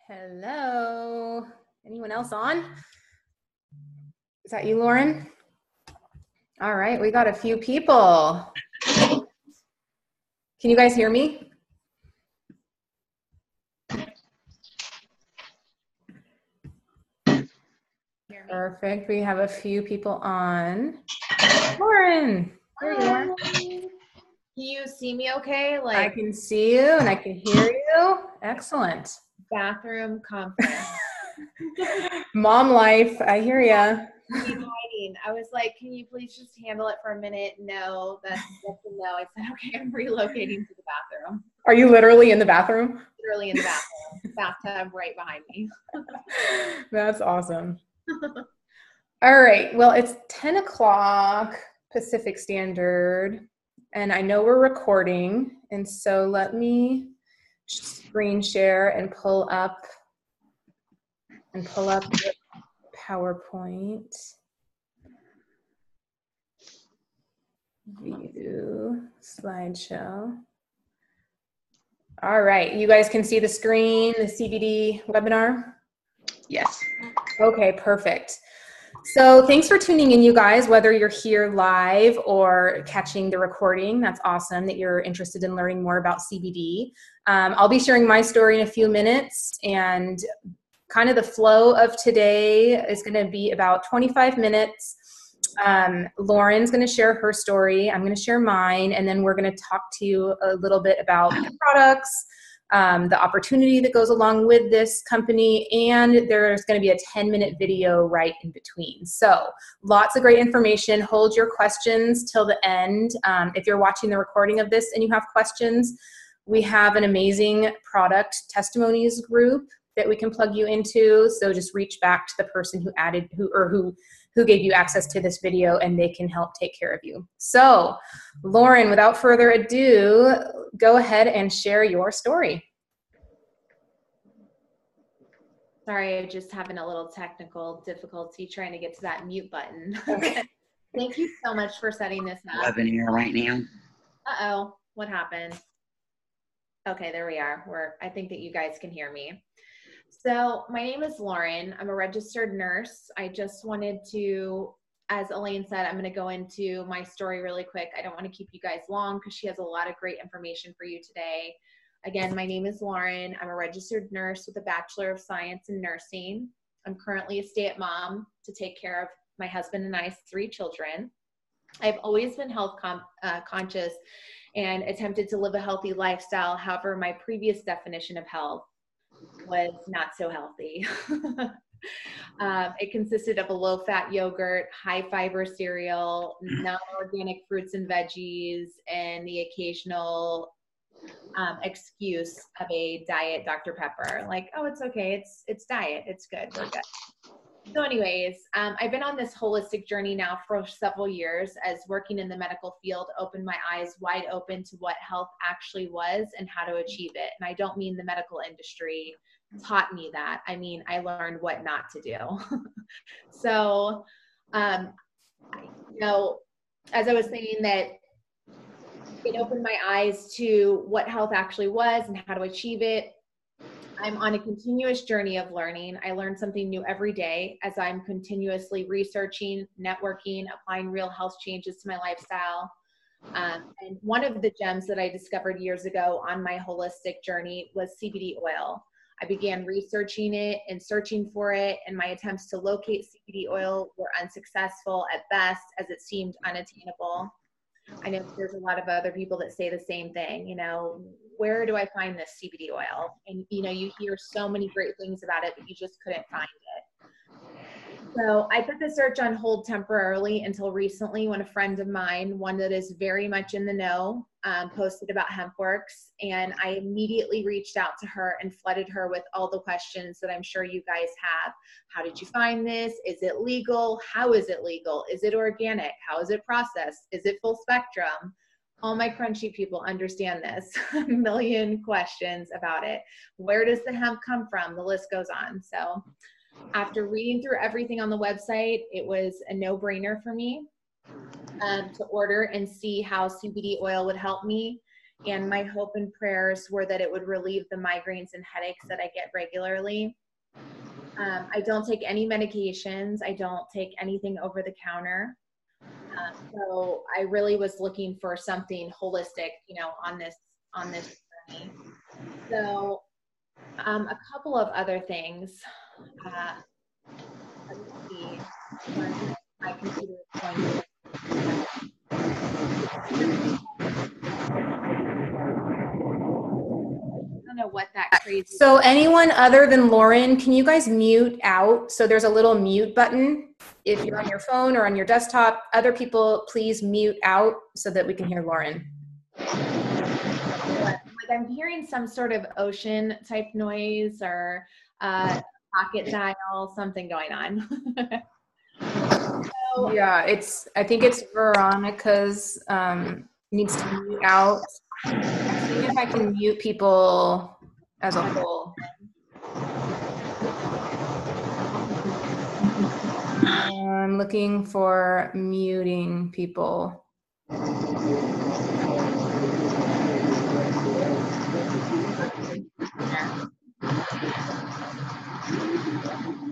Hello. Anyone else on? Is that you, Lauren? All right, we got a few people. Can you guys hear me? Perfect. We have a few people on. Lauren, there you are. Can you see me okay? I can see you and I can hear you. Excellent. Bathroom conference. Mom life, I hear ya. I was like, can you please just handle it for a minute? No, that's a no. I said, okay, I'm relocating to the bathroom. Are you literally in the bathroom? Literally in the bathroom. Bathtub right behind me. That's awesome. All right, well, it's 10 o'clock Pacific Standard, and I know we're recording, and so let me screen share and pull up the PowerPoint. View slideshow. All right, you guys can see the screen, the CBD webinar? Yes. Okay, perfect. So thanks for tuning in, you guys, whether you're here live or catching the recording. That's awesome that you're interested in learning more about CBD. I'll be sharing my story in a few minutes, and kind of the flow of today is going to be about 25 minutes. Lauren's going to share her story. I'm going to share mine, and then we're going to talk to you a little bit about the products, the opportunity that goes along with this company, and there's going to be a 10-minute video right in between. So lots of great information. Hold your questions till the end. If you're watching the recording of this and you have questions, we have an amazing product testimonies group that we can plug you into. So just reach back to the person who gave you access to this video, and they can help take care of you. So Lauren, without further ado, go ahead and share your story. Sorry, I'm just having a little technical difficulty trying to get to that mute button. Okay. Thank you so much for setting this up. Webinar right now. Uh-oh, what happened? Okay, there we are. I think that you guys can hear me. So my name is Lauren. I'm a registered nurse. I just wanted to, as Elaine said, I'm going to go into my story really quick. I don't want to keep you guys long because she has a lot of great information for you today. Again, my name is Lauren. I'm a registered nurse with a Bachelor of Science in Nursing. I'm currently a stay-at-home mom to take care of my husband and I's 3 children. I've always been health conscious and attempted to live a healthy lifestyle. However, my previous definition of health was not so healthy. It consisted of a low-fat yogurt, high-fiber cereal, non-organic fruits and veggies, and the occasional excuse of a diet Dr. Pepper. Like, oh, it's okay. It's diet. It's good. We're good. So anyways, I've been on this holistic journey now for several years, as working in the medical field opened my eyes wide open to what health actually was and how to achieve it. And I don't mean the medical industry taught me that. I mean, I learned what not to do. So, you know, as I was saying, that it opened my eyes to what health actually was and how to achieve it. I'm on a continuous journey of learning. I learn something new every day as I'm continuously researching, networking, applying real health changes to my lifestyle. And one of the gems that I discovered years ago on my holistic journey was CBD oil. I began researching it and searching for it, and my attempts to locate CBD oil were unsuccessful at best, as it seemed unattainable. I know there's a lot of other people that say the same thing, you know, where do I find this CBD oil? And, you know, you hear so many great things about it, but you just couldn't find it. So I put the search on hold temporarily until recently, when a friend of mine, one that is very much in the know, posted about HempWorx, and I immediately reached out to her and flooded her with all the questions that I'm sure you guys have. How did you find this? Is it legal? How is it legal? Is it organic? How is it processed? Is it full spectrum? All my crunchy people understand this. A million questions about it. Where does the hemp come from? The list goes on. So after reading through everything on the website, it was a no-brainer for me to order and see how CBD oil would help me. And my hope and prayers were that it would relieve the migraines and headaches that I get regularly. I don't take any medications. I don't take anything over the counter. So I really was looking for something holistic, you know, on this journey. So a couple of other things. Let me see. My computer is going to. I don't know what that crazy. So anyone other than Lauren, can you guys mute out? So there's a little mute button if you're on your phone or on your desktop. Other people, please mute out so that we can hear Lauren. Like I'm hearing some sort of ocean type noise or pocket dial, something going on. So, yeah, I think it's Veronica's needs to mute out. See if I can mute people as a whole. I'm looking for muting people.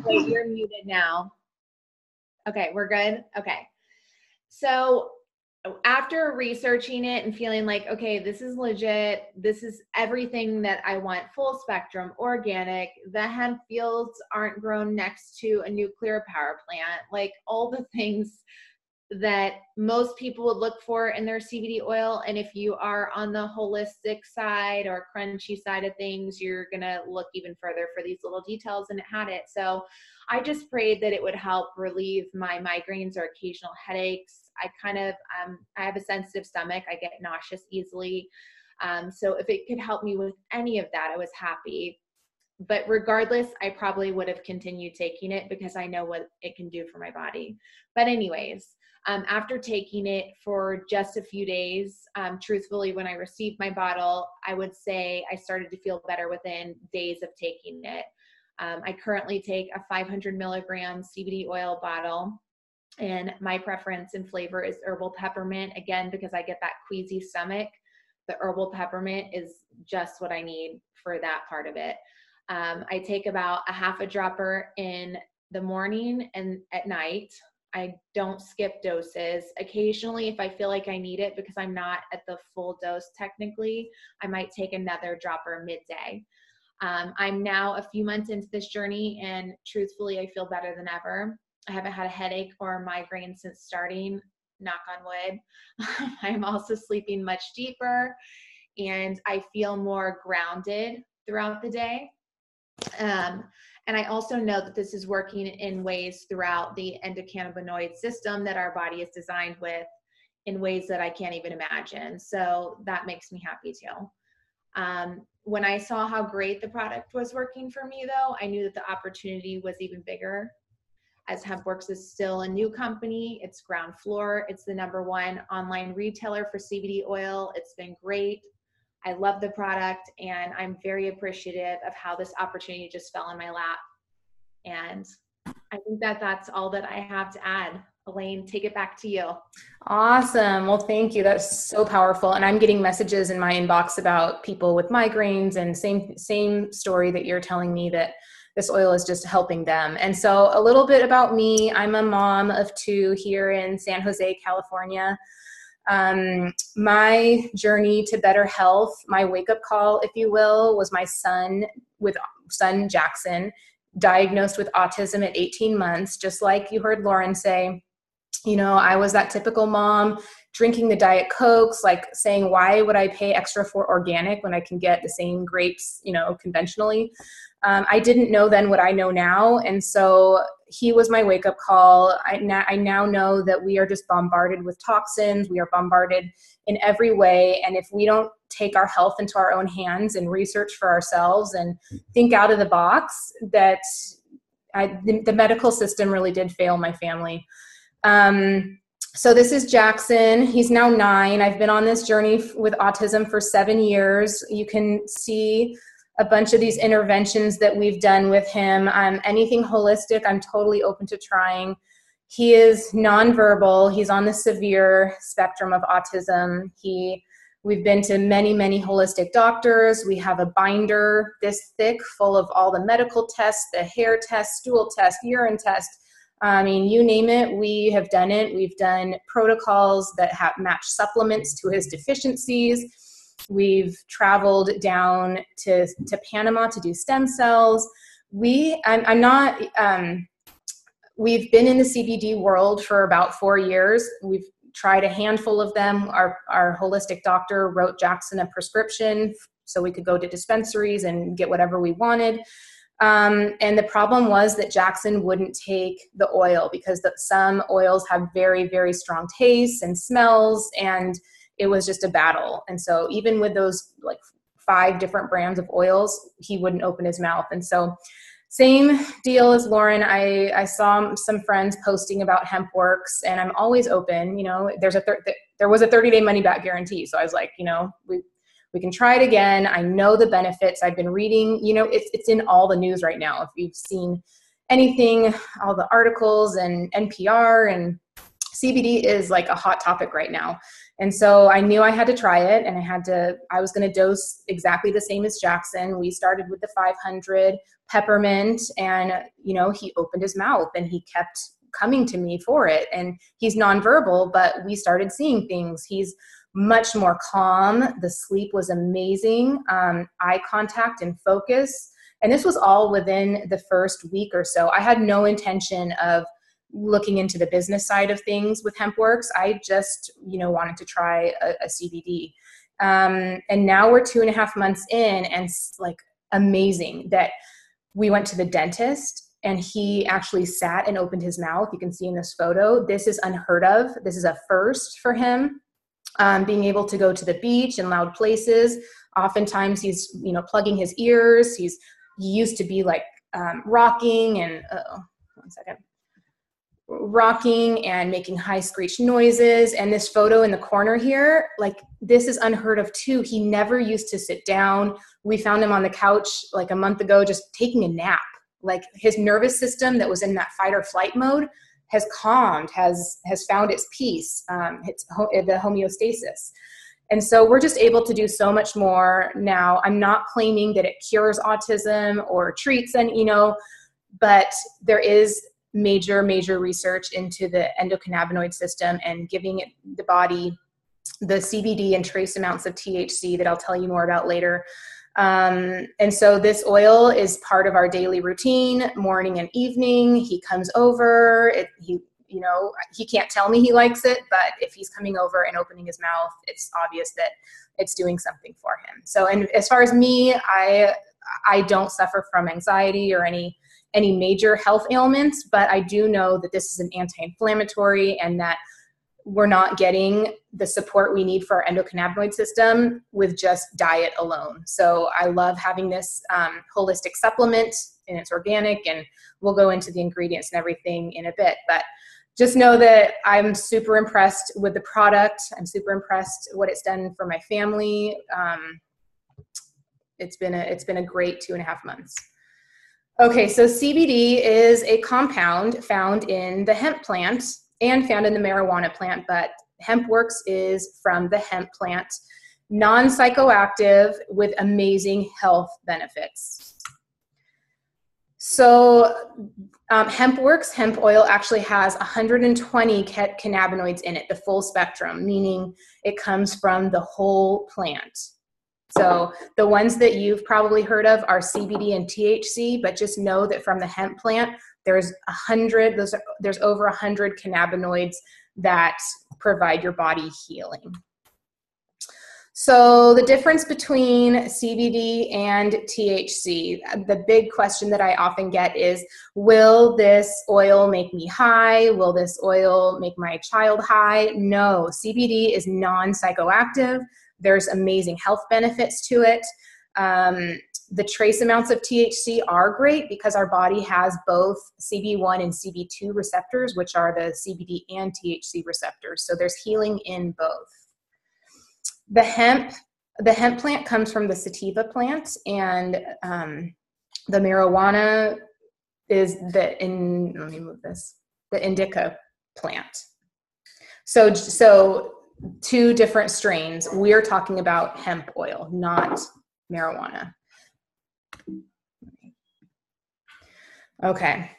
Wait, you're muted now. Okay, we're good? Okay. So after researching it and feeling like, okay, this is legit, this is everything that I want, full spectrum, organic, the hemp fields aren't grown next to a nuclear power plant, like all the things that most people would look for in their CBD oil. And if you are on the holistic side or crunchy side of things, you're going to look even further for these little details, and it had it. So I just prayed that it would help relieve my migraines or occasional headaches. I have a sensitive stomach. I get nauseous easily. So if it could help me with any of that, I was happy. But regardless, I probably would have continued taking it because I know what it can do for my body. But anyways, after taking it for just a few days, truthfully, when I received my bottle, I would say I started to feel better within days of taking it. I currently take a 500 milligram CBD oil bottle, and my preference in flavor is herbal peppermint, again, because I get that queasy stomach. The herbal peppermint is just what I need for that part of it. I take about a half a dropper in the morning and at night. I don't skip doses. Occasionally, if I feel like I need it because I'm not at the full dose technically, I might take another dropper midday. I'm now a few months into this journey, and truthfully, I feel better than ever. I haven't had a headache or a migraine since starting, knock on wood. I'm also sleeping much deeper, and I feel more grounded throughout the day. And I also know that this is working in ways throughout the endocannabinoid system that our body is designed with in ways that I can't even imagine. So that makes me happy too. When I saw how great the product was working for me though, I knew that the opportunity was even bigger. As HempWorx is still a new company, it's ground floor. It's the #1 online retailer for CBD oil. It's been great. I love the product, and I'm very appreciative of how this opportunity just fell in my lap. And I think that that's all that I have to add. Elaine, take it back to you. Awesome. Well, thank you. That's so powerful. And I'm getting messages in my inbox about people with migraines, and same story that you're telling me, that this oil is just helping them. And so a little bit about me. I'm a mom of 2 here in San Jose, California. My journey to better health, my wake-up call, if you will, was my son Jackson, diagnosed with autism at 18 months. Just like you heard Lauren say, you know, I was that typical mom drinking the Diet Cokes, like saying, why would I pay extra for organic when I can get the same grapes, you know, conventionally? I didn't know then what I know now. And so he was my wake-up call. I now know that we are just bombarded with toxins. We are bombarded in every way. And if we don't take our health into our own hands and research for ourselves and think out of the box, that the medical system really did fail my family. So this is Jackson. He's now 9. I've been on this journey with autism for 7 years. You can see a bunch of these interventions that we've done with him. Anything holistic, I'm totally open to trying. He is nonverbal. He's on the severe spectrum of autism. He We've been to many, many holistic doctors. We have a binder this thick full of all the medical tests, the hair test, stool test, urine test. I mean, you name it, we have done it. We've done protocols that have matched supplements to his deficiencies. We've traveled down to Panama to do stem cells. We've been in the CBD world for about 4 years. We've tried a handful of them. Our holistic doctor wrote Jackson a prescription so we could go to dispensaries and get whatever we wanted. And the problem was that Jackson wouldn't take the oil because some oils have very, very strong tastes and smells, and it was just a battle. And so even with those like 5 different brands of oils, he wouldn't open his mouth. And so same deal as Lauren. I saw some friends posting about HempWorx, and I'm always open. You know, there was a 30-day money back guarantee. So I was like, you know, we can try it again. I know the benefits. I've been reading, you know, it's in all the news right now. If you've seen anything, all the articles and NPR, and CBD is like a hot topic right now. And so I knew I had to try it, and I was going to dose exactly the same as Jackson. We started with the 500 peppermint, and, you know, he opened his mouth and he kept coming to me for it. And he's nonverbal, but we started seeing things. He's much more calm. The sleep was amazing. Eye contact and focus. And this was all within the first week or so. I had no intention of looking into the business side of things with HempWorx. I just, you know, wanted to try a CBD. And now we're 2.5 months in, and like amazing that we went to the dentist and he actually sat and opened his mouth. You can see in this photo, this is unheard of. This is a first for him. Being able to go to the beach in loud places. Oftentimes he's, you know, plugging his ears. He used to be like rocking and, rocking and making high screech noises. And this photo in the corner here, like this is unheard of too. He never used to sit down. We found him on the couch like a month ago, just taking a nap. Like his nervous system that was in that fight or flight mode has calmed, has found its peace, the homeostasis. And so we're just able to do so much more now. I'm not claiming that it cures autism or treats, and, you know, but there is major research into the endocannabinoid system and giving the body the CBD and trace amounts of THC that I'll tell you more about later. And so this oil is part of our daily routine, morning and evening. He comes over, you know, he can't tell me he likes it, but if he's coming over and opening his mouth, it's obvious that it's doing something for him. So, and as far as me, I don't suffer from anxiety or any major health ailments, but I do know that this is an anti-inflammatory and that we're not getting the support we need for our endocannabinoid system with just diet alone. So I love having this holistic supplement, and it's organic, and we'll go into the ingredients and everything in a bit. But just know that I'm super impressed with the product. I'm super impressed what it's done for my family. It's been a great 2.5 months. Okay, so CBD is a compound found in the hemp plant and found in the marijuana plant, but HempWorx is from the hemp plant, non-psychoactive with amazing health benefits. So HempWorx hemp oil actually has 120 cannabinoids in it, the full spectrum, meaning it comes from the whole plant. So the ones that you've probably heard of are CBD and THC, but just know that from the hemp plant, there's over 100 cannabinoids that provide your body healing. So the difference between CBD and THC, the big question that I often get is, will this oil make me high? Will this oil make my child high? No, CBD is non-psychoactive. There's amazing health benefits to it. The trace amounts of THC are great because our body has both CB1 and CB2 receptors, which are the CBD and THC receptors. So there's healing in both. The hemp plant comes from the sativa plant, and the marijuana is the indica plant. So two different strains. We're talking about hemp oil, not marijuana. Okay.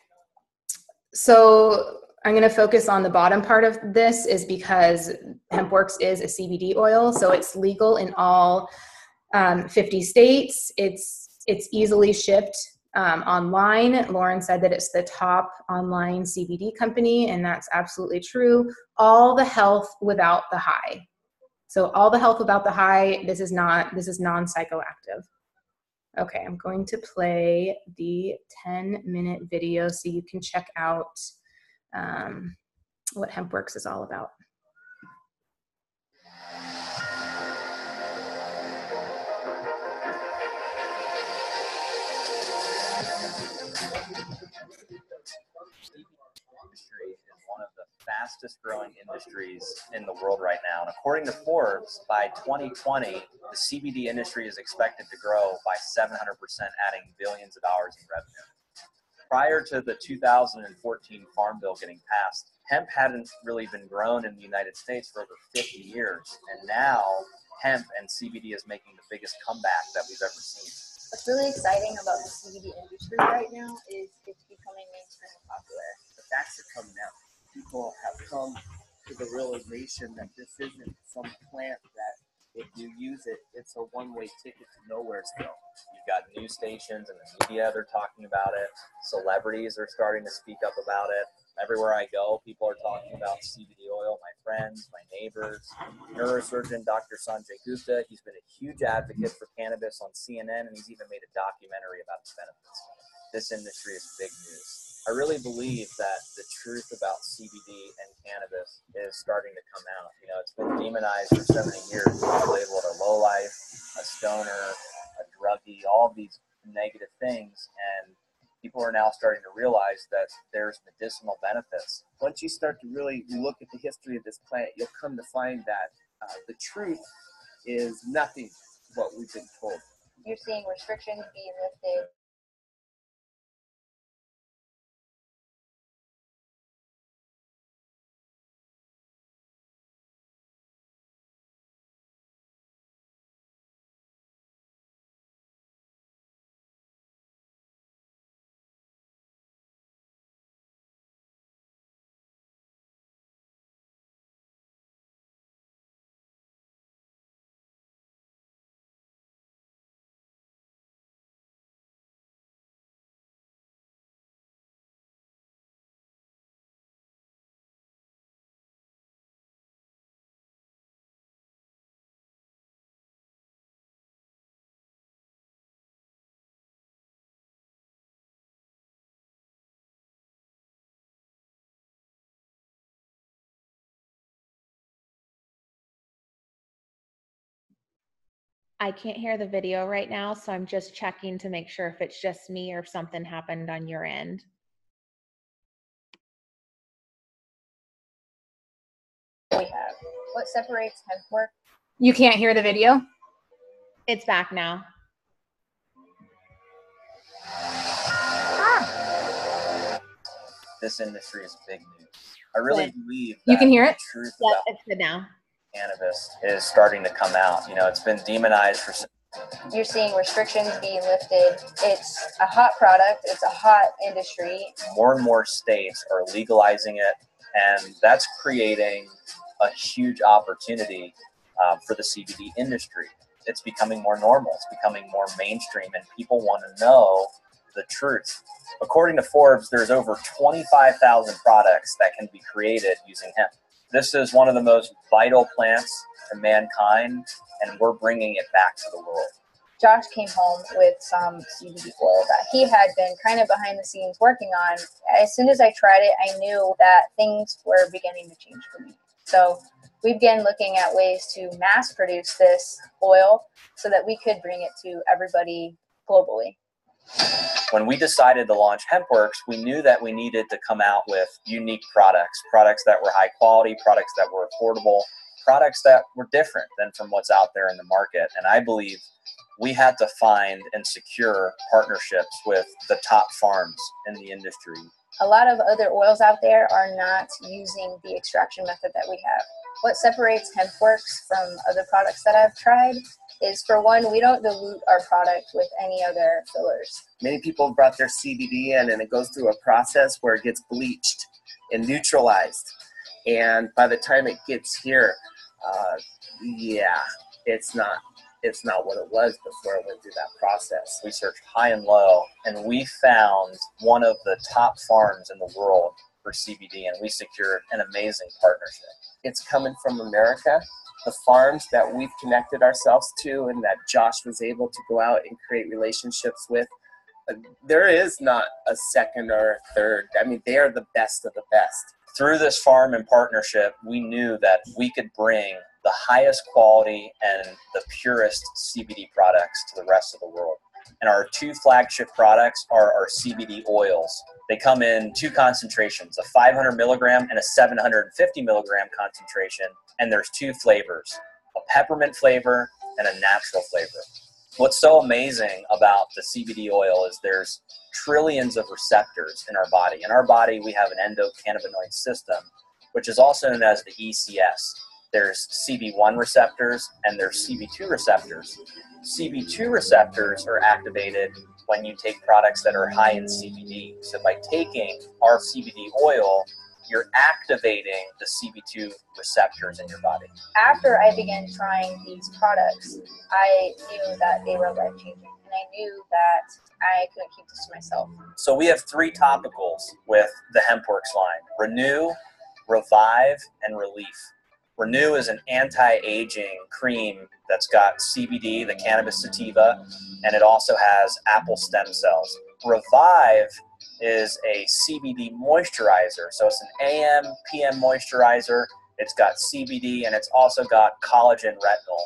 So I'm going to focus on the bottom part of this is because HempWorx is a CBD oil. So it's legal in all 50 states. It's easily shipped online. Lauren said that it's the top online CBD company, and that's absolutely true. All the health without the high. So all the health without the high, this is non-psychoactive. Okay, I'm going to play the 10-minute video so you can check out what HempWorx is all about. Industry is one of the fastest growing industries in the world right now. And according to Forbes, by 2020, the CBD industry is expected to grow by 700%, adding billions of dollars in revenue. Prior to the 2014 Farm Bill getting passed, hemp hadn't really been grown in the United States for over 50 years. And now hemp and CBD is making the biggest comeback that we've ever seen. What's really exciting about the CBD industry right now is it's becoming mainstream and popular. The facts are coming out. People have come to the realization that this isn't some plant that if you use it, it's a one-way ticket to nowhere still. You've got news stations and the media, they're talking about it. Celebrities are starting to speak up about it. Everywhere I go, people are talking about CBD oil. My friends, my neighbors, neurosurgeon Dr. Sanjay Gupta, he's been a huge advocate for cannabis on CNN, and he's even made a documentary about its benefits. This industry is big news. I really believe that the truth about CBD and cannabis is starting to come out. You know, it's been demonized for so many years. It's labeled a lowlife, a stoner, a druggie, all of these negative things, and people are now starting to realize that there's medicinal benefits. Once you start to really look at the history of this plant, you'll come to find that the truth is nothing what we've been told. You're seeing restrictions being lifted. I can't hear the video right now, so I'm just checking to make sure if it's just me or if something happened on your end. We have. What separates HempWorx? You can't hear the video? It's back now. This industry is big news. I really believe that you can hear it? the truth Yep, about it's good now. cannabis is starting to come out. You know, it's been demonized for. You're seeing restrictions being lifted. It's a hot product. It's a hot industry. More and more states are legalizing it, and that's creating a huge opportunity for the CBD industry. It's becoming more normal. It's becoming more mainstream, and people want to know the truth. According to Forbes, there's over 25,000 products that can be created using hemp. This is one of the most vital plants to mankind, and we're bringing it back to the world. Josh came home with some CBD oil that he had been kind of behind the scenes working on. As soon as I tried it, I knew that things were beginning to change for me. So we began looking at ways to mass produce this oil so that we could bring it to everybody globally. When we decided to launch HempWorx, we knew that we needed to come out with unique products that were high quality, products that were affordable, products that were different than from what's out there in the market. And I believe we had to find and secure partnerships with the top farms in the industry. A lot of other oils out there are not using the extraction method that we have. What separates HempWorx from other products that I've tried is, for one, we don't dilute our product with any other fillers. Many people have brought their CBD in and it goes through a process where it gets bleached and neutralized. And by the time it gets here, it's not what it was before it went through that process. We searched high and low, and we found one of the top farms in the world for CBD, and we secured an amazing partnership. It's coming from America. The farms that we've connected ourselves to and that Josh was able to go out and create relationships with, there is not a second or a third. I mean, they are the best of the best. Through this farm and partnership, we knew that we could bring the highest quality and the purest CBD products to the rest of the world. And our two flagship products are our CBD oils. They come in two concentrations, a 500 milligram and a 750 milligram concentration. And there's two flavors, a peppermint flavor and a natural flavor. What's so amazing about the CBD oil is there's trillions of receptors in our body. In our body, we have an endocannabinoid system, which is also known as the ECS. There's CB1 receptors and there's CB2 receptors. CB2 receptors are activated when you take products that are high in CBD. So by taking our CBD oil, you're activating the CB2 receptors in your body. After I began trying these products, I knew that they were life-changing, and I knew that I couldn't keep this to myself. So we have three topicals with the HempWorx line: Renew, Revive, and Relief. Renew is an anti-aging cream that's got CBD, the cannabis sativa, and it also has apple stem cells. Revive is a CBD moisturizer. So it's an AM, PM moisturizer. It's got CBD and it's also got collagen retinol.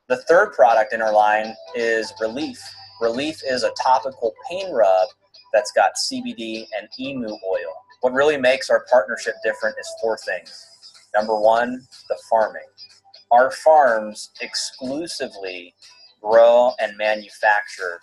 The third product in our line is Relief. Relief is a topical pain rub that's got CBD and emu oil. What really makes our partnership different is four things. Number one, the farming. Our farms exclusively grow and manufacture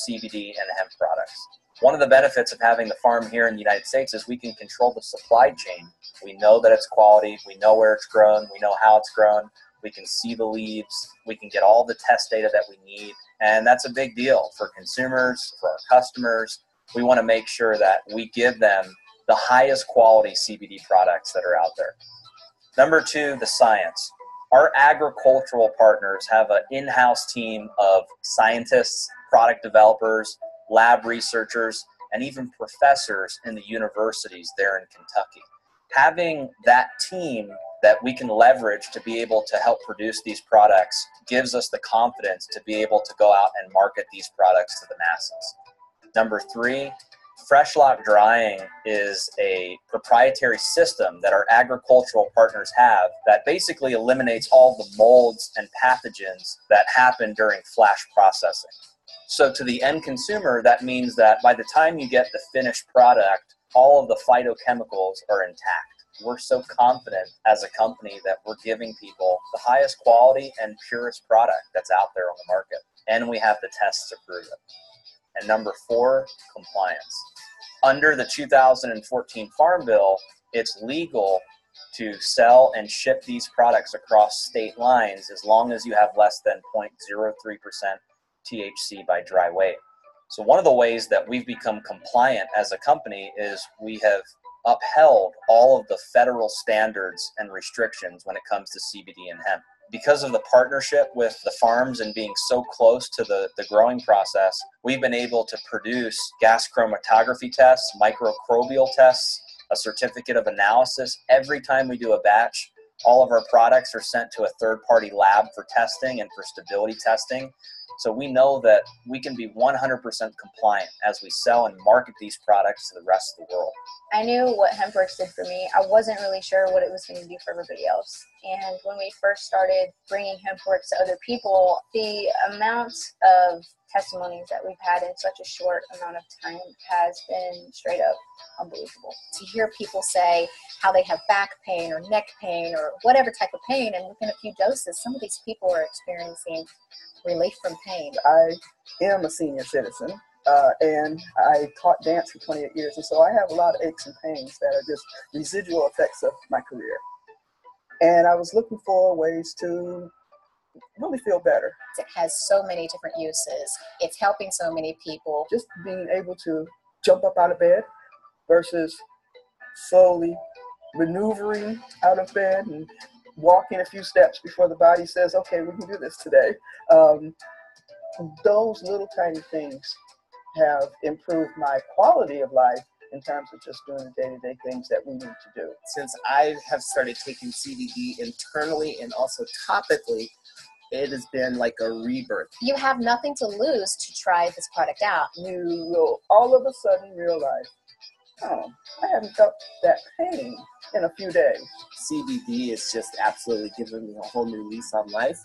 CBD and hemp products. One of the benefits of having the farm here in the United States is we can control the supply chain. We know that it's quality, we know where it's grown, we know how it's grown, we can see the leaves, we can get all the test data that we need, and that's a big deal for consumers, for our customers. We want to make sure that we give them the highest quality CBD products that are out there. Number two, the science. Our agricultural partners have an in-house team of scientists, product developers, lab researchers, and even professors in the universities there in Kentucky. Having that team that we can leverage to be able to help produce these products gives us the confidence to be able to go out and market these products to the masses. Number three, Fresh Lock Drying is a proprietary system that our agricultural partners have that basically eliminates all the molds and pathogens that happen during flash processing. So to the end consumer, that means that by the time you get the finished product, all of the phytochemicals are intact. We're so confident as a company that we're giving people the highest quality and purest product that's out there on the market. And we have the tests to prove it. And number four, compliance. Under the 2014 Farm Bill, it's legal to sell and ship these products across state lines as long as you have less than 0.03% THC by dry weight. So one of the ways that we've become compliant as a company is we have upheld all of the federal standards and restrictions when it comes to CBD and hemp. Because of the partnership with the farms and being so close to the growing process, we've been able to produce gas chromatography tests, microbial tests, a certificate of analysis. Every time we do a batch, all of our products are sent to a third-party lab for testing and for stability testing. So we know that we can be 100% compliant as we sell and market these products to the rest of the world. I knew what HempWorx did for me. I wasn't really sure what it was going to do for everybody else. And when we first started bringing HempWorx to other people, the amount of testimonies that we've had in such a short amount of time has been straight up unbelievable. To hear people say how they have back pain or neck pain or whatever type of pain, and within a few doses, some of these people are experiencing relief from pain. I am a senior citizen, and I taught dance for 28 years, and so I have a lot of aches and pains that are just residual effects of my career. And I was looking for ways to really feel better. It has so many different uses. It's helping so many people. Just being able to jump up out of bed versus slowly maneuvering out of bed and walking a few steps before the body says, okay, we can do this today. Those little tiny things have improved my quality of life in terms of just doing the day-to-day things that we need to do. Since I have started taking CBD internally and also topically, it has been like a rebirth. You have nothing to lose to try this product out. You will all of a sudden realize, oh, I haven't felt that pain in a few days. CBD is just absolutely giving me a whole new lease on life.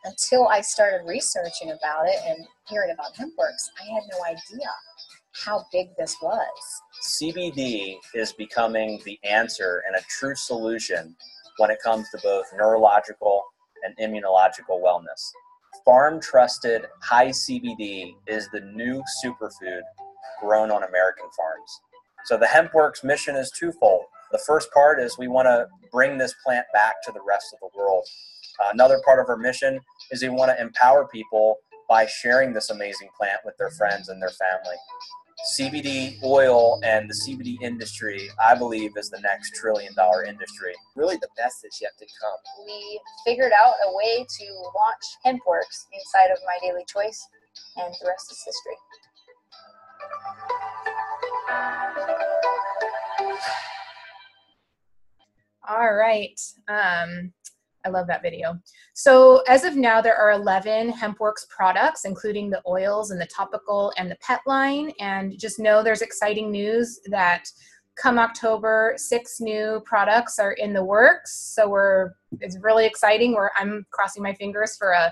Until I started researching about it and hearing about HempWorx, I had no idea how big this was. CBD is becoming the answer and a true solution when it comes to both neurological and immunological wellness. Farm-trusted high CBD is the new superfood grown on American farms. So the HempWorx mission is twofold. The first part is we want to bring this plant back to the rest of the world. Another part of our mission is we want to empower people by sharing this amazing plant with their friends and their family. CBD oil and the CBD industry, I believe, is the next $1 trillion industry. Really the best is yet to come. We figured out a way to launch HempWorx inside of My Daily Choice, and the rest is history. All right. I love that video. So as of now, there are 11 HempWorx products, including the oils and the topical and the pet line. And just know there's exciting news that come October, 6 new products are in the works. So it's really exciting. I'm crossing my fingers for a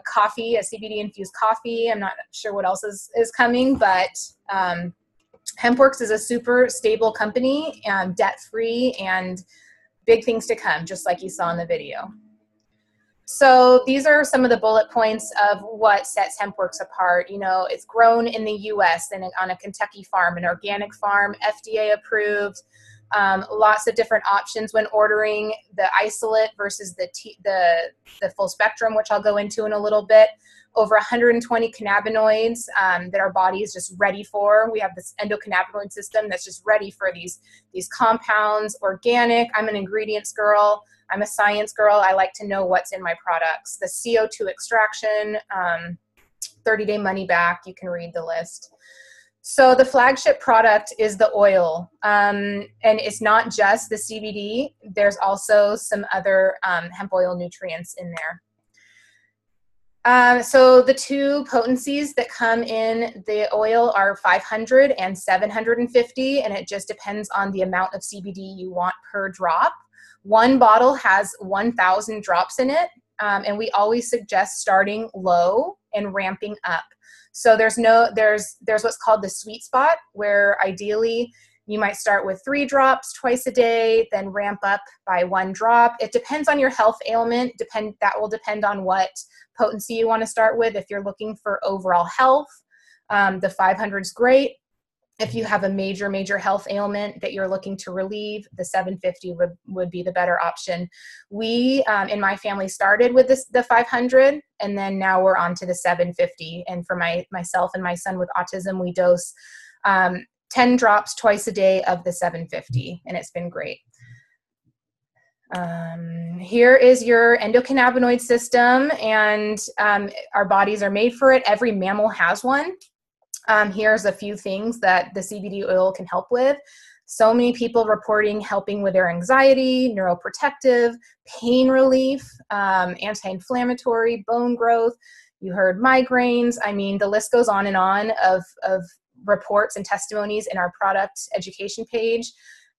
coffee, a CBD infused coffee. I'm not sure what else is coming, but HempWorx is a super stable company, debt-free, and big things to come, just like you saw in the video. So these are some of the bullet points of what sets HempWorx apart. You know, it's grown in the U.S. and on a Kentucky farm, an organic farm, FDA approved. Lots of different options when ordering the isolate versus the full spectrum, which I'll go into in a little bit. Over 120 cannabinoids that our body is just ready for. We have this endocannabinoid system that's just ready for these compounds. Organic, I'm an ingredients girl. I'm a science girl. I like to know what's in my products. The CO2 extraction, 30-day money back. You can read the list. So the flagship product is the oil. And it's not just the CBD. There's also some other hemp oil nutrients in there. So the two potencies that come in the oil are 500 and 750, and it just depends on the amount of CBD you want per drop. One bottle has 1,000 drops in it, and we always suggest starting low and ramping up. So there's what's called the sweet spot, where ideally you might start with 3 drops twice a day, then ramp up by 1 drop. It depends on your health ailment. That will depend on what potency you want to start with. If you're looking for overall health, the 500 is great. If you have a major health ailment that you're looking to relieve, the 750 would be the better option. We, in my family, started with the 500, and then now we're on to the 750. And for myself and my son with autism, we dose 10 drops twice a day of the 750, and it's been great. Here is your endocannabinoid system, and our bodies are made for it. Every mammal has one. Here's a few things that the CBD oil can help with. So many people reporting helping with their anxiety, neuroprotective, pain relief, anti-inflammatory, bone growth. You heard migraines. I mean, the list goes on and on of reports and testimonies in our product education page.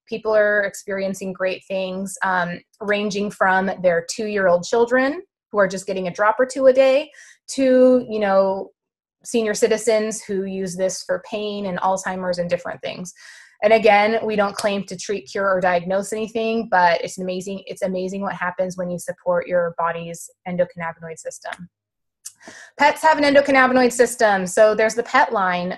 People are experiencing great things, ranging from their 2-year-old children who are just getting a drop or two a day to, you know, senior citizens who use this for pain and Alzheimer's and different things. And again, we don't claim to treat, cure, or diagnose anything, but it's amazing what happens when you support your body's endocannabinoid system. Pets have an endocannabinoid system. So there's the pet line.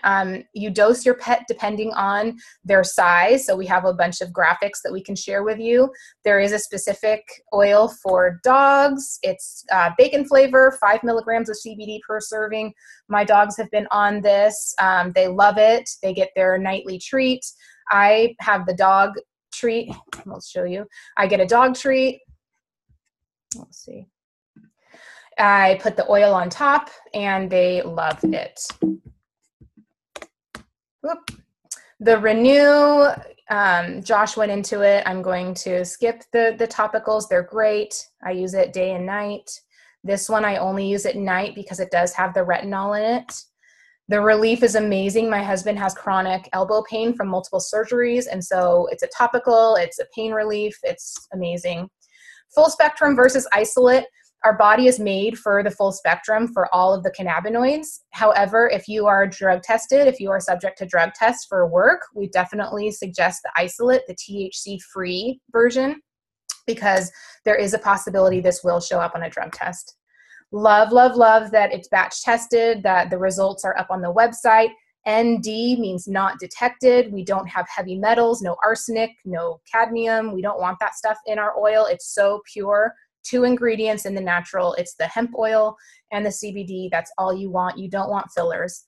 You dose your pet depending on their size. So we have a bunch of graphics that we can share with you. There is a specific oil for dogs. It's bacon flavor, 5 milligrams of CBD per serving. My dogs have been on this. They love it. They get their nightly treat. I have the dog treat. I'll show you. I get a dog treat. Let's see. I put the oil on top and they love it. Whoop. The Renew, Josh went into it. I'm going to skip the topicals. They're great. I use it day and night. This one I only use at night because it does have the retinol in it. The relief is amazing. My husband has chronic elbow pain from multiple surgeries, and so it's a topical, it's a pain relief, it's amazing. Full spectrum versus isolate. Our body is made for the full spectrum for all of the cannabinoids. However, if you are drug tested, if you are subject to drug tests for work, we definitely suggest the isolate, the THC-free version, because there is a possibility this will show up on a drug test. Love, love, love that it's batch tested, that the results are up on the website. ND means not detected. We don't have heavy metals, no arsenic, no cadmium. We don't want that stuff in our oil. It's so pure. 2 ingredients in the natural. It's the hemp oil and the CBD. That's all you want. You don't want fillers.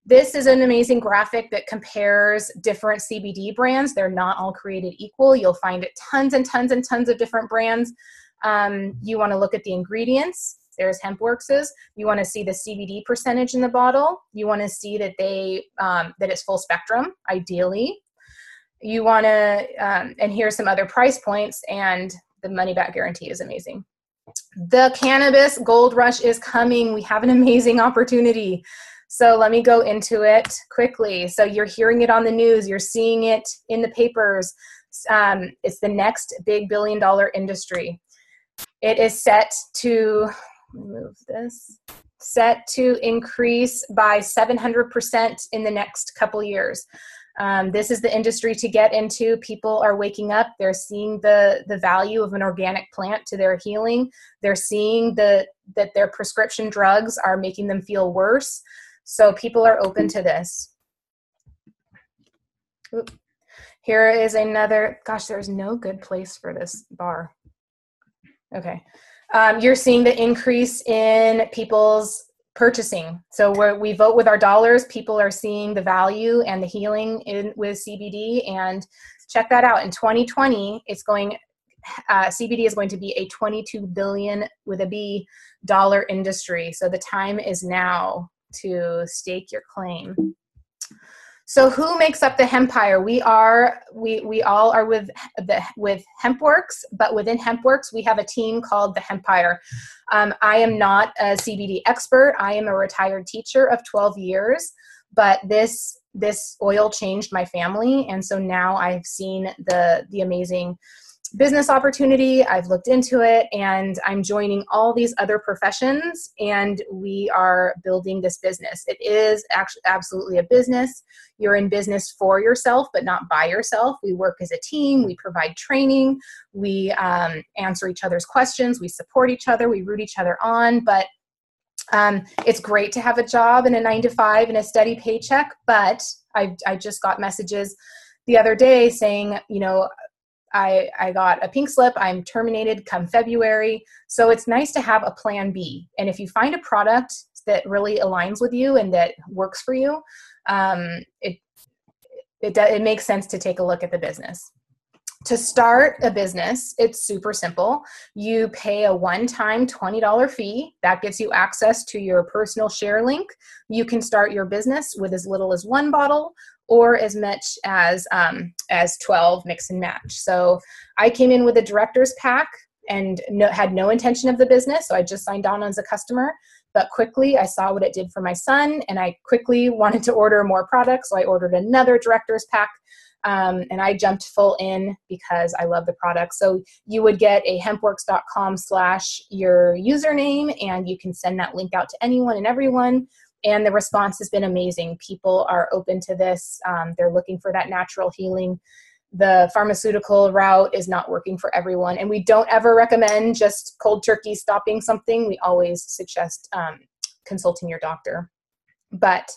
This is an amazing graphic that compares different CBD brands. They're not all created equal. You'll find it tons and tons and tons of different brands. You want to look at the ingredients. There's HempWorx's. You want to see the CBD percentage in the bottle. You want to see that that it's full spectrum, ideally. You want to, and here's some other price points, and the money back guarantee is amazing. The cannabis gold rush is coming. We have an amazing opportunity. So let me go into it quickly. So you're hearing it on the news. You're seeing it in the papers. It's the next big billion-dollar industry. It is set to, set to increase by 700% in the next couple years. This is the industry to get into. People are waking up. They're seeing the value of an organic plant to their healing. They're seeing that their prescription drugs are making them feel worse. So people are open to this. Oop. Here is another, gosh, there's no good place for this bar. Okay. You're seeing the increase in people's purchasing. So we vote with our dollars. People are seeing the value and the healing with CBD, and check that out. In 2020, CBD is going to be a $22 billion with a B dollar industry. So the time is now to stake your claim. So who makes up the Hempire? We all are with HempWorx, but within HempWorx, we have a team called the Hempire. I am not a CBD expert. I am a retired teacher of 12 years, but this oil changed my family. And so now I've seen the amazing business opportunity. I've looked into it, and I'm joining all these other professions, and we are building this business. It is actually absolutely a business. You're in business for yourself, but not by yourself. We work as a team. We provide training. We answer each other's questions. We support each other. We root each other on. But it's great to have a job and a 9-to-5 and a steady paycheck. But I just got messages the other day saying, you know, I got a pink slip. I'm terminated come February. So it's nice to have a plan B. And if you find a product that really aligns with you and that works for you, it makes sense to take a look at the business. To start a business, it's super simple. You pay a one-time $20 fee. That gets you access to your personal share link. You can start your business with as little as 1 bottle or as much as 12, mix and match. So I came in with a director's pack and had no intention of the business. So I just signed on as a customer. But quickly, I saw what it did for my son, and I quickly wanted to order more products. So I ordered another director's pack. And I jumped full in because I love the product. So you would get a hempworx.com/your username, and you can send that link out to anyone and everyone. And the response has been amazing. People are open to this. They're looking for that natural healing. The pharmaceutical route is not working for everyone. And we don't ever recommend just cold turkey stopping something. We always suggest consulting your doctor. But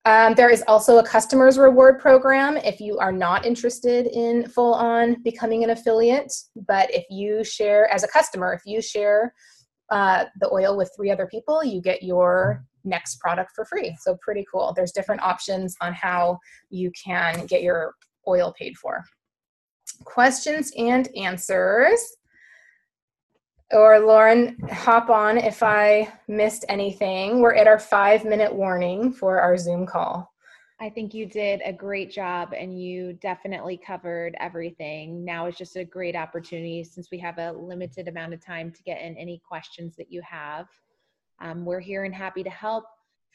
there is also a customer's reward program if you are not interested in full on becoming an affiliate. But if you share, as a customer, if you share the oil with 3 other people, you get your next product for free. So pretty cool. There's different options on how you can get your oil paid for. Questions and answers. Or Lauren, hop on if I missed anything. We're at our 5-minute warning for our Zoom call. I think you did a great job and you definitely covered everything. Now is just a great opportunity since we have a limited amount of time to get in any questions that you have. We're here and happy to help.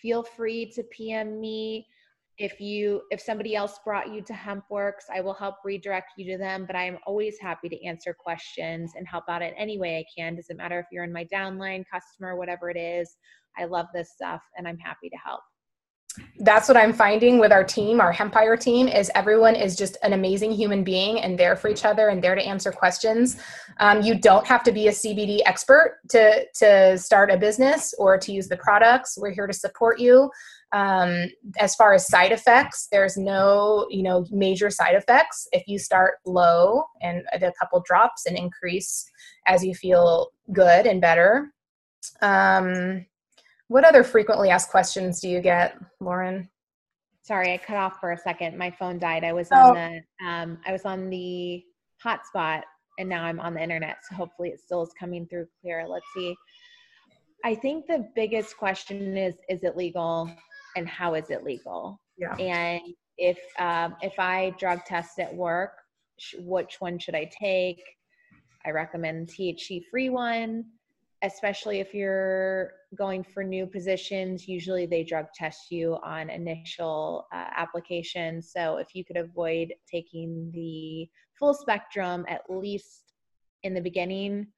Feel free to PM me. If somebody else brought you to HempWorx, I will help redirect you to them, but I am always happy to answer questions and help out in any way I can. Doesn't matter if you're in my downline, customer, whatever it is. I love this stuff and I'm happy to help. That's what I'm finding with our team, our Hempire team, is everyone is just an amazing human being and there for each other and there to answer questions. You don't have to be a CBD expert to start a business or to use the products. We're here to support you. As far as side effects, there's no, major side effects. If you start low and a couple drops and increase as you feel good and better. What other frequently asked questions do you get, Lauren? Sorry, I cut off for a second. My phone died. I was on the hotspot and now I'm on the internet. So hopefully it still is coming through clear. Let's see. I think the biggest question is it legal and how is it legal? Yeah. And if I drug test at work, which one should I take? I recommend THC-free one. Especially if you're going for new positions, usually they drug test you on initial application. So if you could avoid taking the full spectrum, at least in the beginning,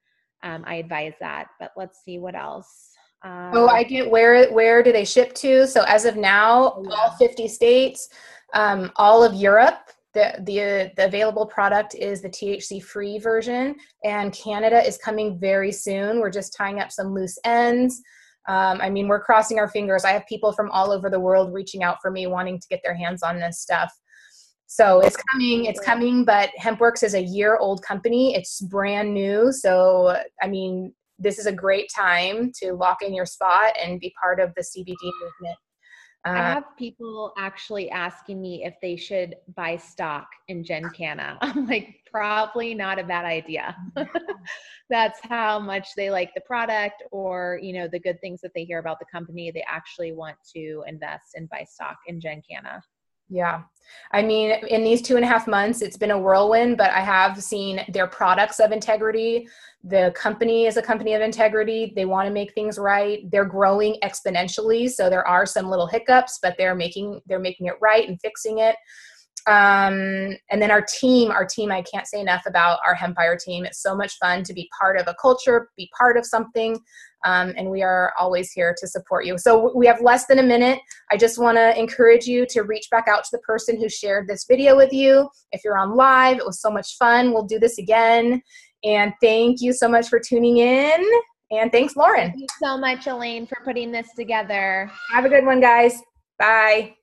I advise that. But let's see what else. I get where do they ship to? So as of now, all 50 states, all of Europe. The available product is the THC-free version, and Canada is coming very soon. We're just tying up some loose ends. We're crossing our fingers. I have people from all over the world reaching out for me wanting to get their hands on this stuff. So it's coming, but HempWorx is a year-old company. It's brand new. So, this is a great time to lock in your spot and be part of the CBD movement. I have people actually asking me if they should buy stock in Gencana. I'm like, probably not a bad idea. That's how much they like the product or, the good things that they hear about the company. They actually want to invest and buy stock in Gencana. Yeah. In these 2.5 months, it's been a whirlwind, but I have seen their products of integrity. The company is a company of integrity. They want to make things right. They're growing exponentially. So there are some little hiccups, but they're making it right and fixing it. And then our team, I can't say enough about our Hempire team. It's so much fun to be part of a culture, be part of something. And we are always here to support you. So we have less than a minute. I just want to encourage you to reach back out to the person who shared this video with you. If you're on live, it was so much fun. We'll do this again. And thank you so much for tuning in. And thanks, Lauren. Thank you so much, Elaine, for putting this together. Have a good one, guys. Bye.